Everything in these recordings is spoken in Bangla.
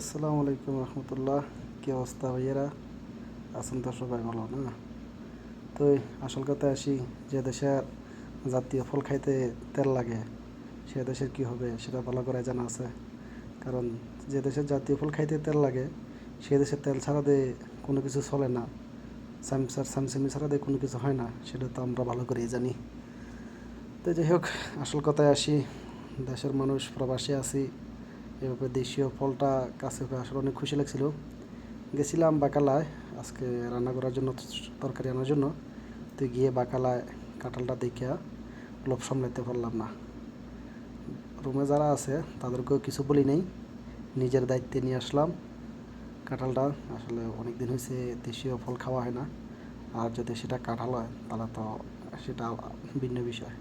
আসসালামু আলাইকুম রহমতুল্লাহ। কী অবস্থা ভাইয়েরা? আছেন তো সবাই ভালো না? তো আসল কথা আসি, যে দেশের জাতীয় ফল খাইতে তেল লাগে সে দেশের কী হবে সেটা ভালো করে জানা আছে। কারণ যে দেশের জাতীয় ফল খাইতে তেল লাগে সে দেশের তেল ছাড়া দিয়ে কোনো কিছু চলে না। সামসিমি ছাড়া দিয়ে কোনো কিছু হয় না, সেটা তো আমরা ভালো করেই জানি। তো যাই হোক, আসল কথায় আসি, দেশের মানুষ প্রবাসী আছি, এভাবে দেশীয় ফলটা কাছে পেয়ে আসলে অনেক খুশি লাগছিল। গেছিলাম বাকালায় আজকে রান্না করার জন্য, তরকারি আনার জন্য। তো গিয়ে বাকালায় কাঁঠালটা দেখিয়া লোভ সামলাতে পারলাম না। রুমে যারা আছে তাদেরকেও কিছু বলি নাই, নিজের দায়িত্বে নিয়ে আসলাম কাঁঠালটা। আসলে অনেক দিন হয়েছে দেশীয় ফল খাওয়া হয় না, আর যদি সেটা কাঁঠাল হয় তাহলে তো সেটা ভিন্ন বিষয়।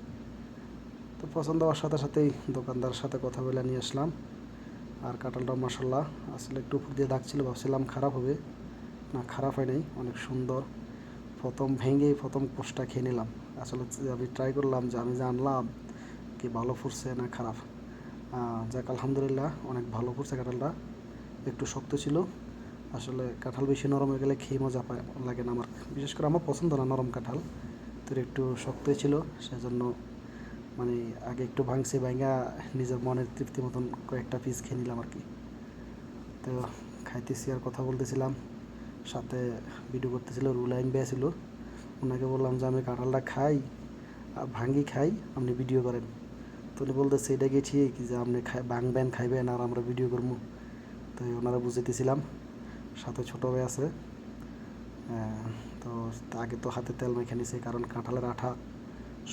তো পছন্দ হওয়ার সাথে সাথেই দোকানদারের সাথে কথা বলে নিয়ে আসলাম। আর কাঁঠালটা মাসাল্লাহ আসলে একটু উপর দিয়ে দাগ ছিল, ভাবছিলাম খারাপ হবে, না খারাপ হয় নাই, অনেক সুন্দর। প্রথম কোষটা খেয়ে নিলাম। আসলে আমি ট্রাই করলাম যে আমি জানলাম কি ভালো ফুটছে না খারাপ। যাক আলহামদুলিল্লাহ, অনেক ভালো ফুটছে কাঁঠালটা। একটু শক্ত ছিল। আসলে কাঁঠাল বেশি নরম হয়ে গেলে খেয়ে মজা লাগে না আমার, বিশেষ করে আমার পছন্দ না নরম কাঁঠাল। তো একটু শক্তই ছিল, সেজন্য মানে আগে একটু ভাঙা নিজের মনের তৃপ্তি মতন কয়েকটা পিস খেয়ে নিলাম আর কি। তো খাইতেছি আর কথা বলতেছিলাম, সাথে ভিডিও করতেছিল, রুলাইন বেয়া ছিল। ওনাকে বললাম যে আমি কাঁঠালটা খাই আর ভাঙ্গি খাই, আপনি ভিডিও করেন। তো উনি বলতেছে এটা কি ঠিক যে আপনি ভাঙবেন খাইবেন আর আমরা ভিডিও করবো? তো ওনারা বুঝাইতেছিলাম। সাথে ছোটো ভাই আছে। তো আগে তো হাতে তেল মেখে নিছে, কারণ কাঁঠালের আঠা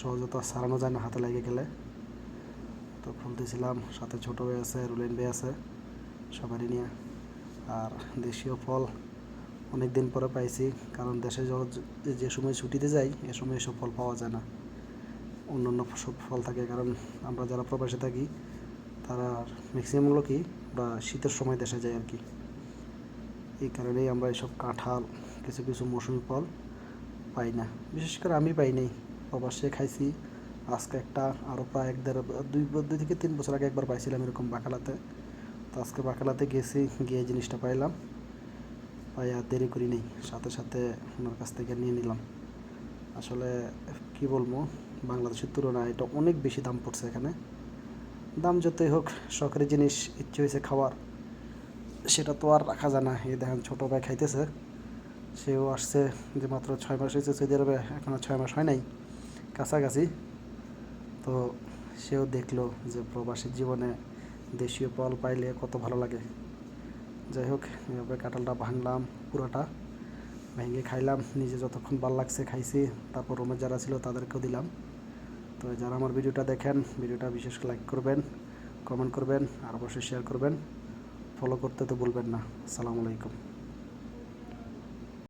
সহজে তো সারানো যায় না হাতে লেগে গেলে। তো খুলতেছিলাম, সাথে ছোটো ভাই আছে, রুলাইন ভাই আছে, সবারই নিয়ে। আর দেশীয় ফল অনেক দিন পরে পাইছি, কারণ দেশে যে সময় ছুটিতে যাই এ সময় এসব ফল পাওয়া যায় না। অন্যান্য সব ফল থাকে, কারণ আমরা যারা প্রবাসে থাকি তারা ম্যাক্সিমাম লোকই আমরা শীতের সময় দেশে যাই আর কি। এই কারণেই আমরা এসব কাঁঠাল, কিছু কিছু মৌসুমি ফল পাই না। বিশেষ করে আমি পাই নাই, প্রবাসে খাইছি আজকে একটা, আরও প্রায় দুই থেকে 3 বছর আগে একবার পাইছিলাম এরকম বাকালাতে। তো আজকে বাকালাতে গেছি, গিয়ে জিনিসটা পাইলাম, পাই আর দেরি করি নেই, সাথে সাথে ওনার কাছ থেকে নিয়ে নিলাম। আসলে কি বলবো, বাংলাদেশের তুলনায় এটা অনেক বেশি দাম পড়ছে এখানে। দাম যতই হোক, শখের জিনিস ইচ্ছে হয়েছে খাওয়ার, সেটা তো আর রাখা যায় না। এই দেখেন ছোটো ভাই খাইতেছে, সেও আসছে যে মাত্র 6 মাস হয়েছে সৌদি আরবে, এখনও 6 মাস হয় নাই, কাছাকাছি। তো সেও দেখলো যে প্রবাসী জীবনে দেশীয় ফল পাইলে কত ভালো লাগে। যাই হোক, এভাবে কাঁঠালটা ভাঙলাম পুরোটা, ভেঙে খাইলাম, নিজে যতক্ষণ ভালো লাগছে খাইছি। তারপর রুমে যারা ছিল তাদেরকেও দিলাম। তো যারা আমার ভিডিওটা দেখেন, ভিডিওটা বিশেষ লাইক করবেন, কমেন্ট করবেন আর অবশ্যই শেয়ার করবেন। ফলো করতে তো ভুলবেন না। আসসালামু আলাইকুম।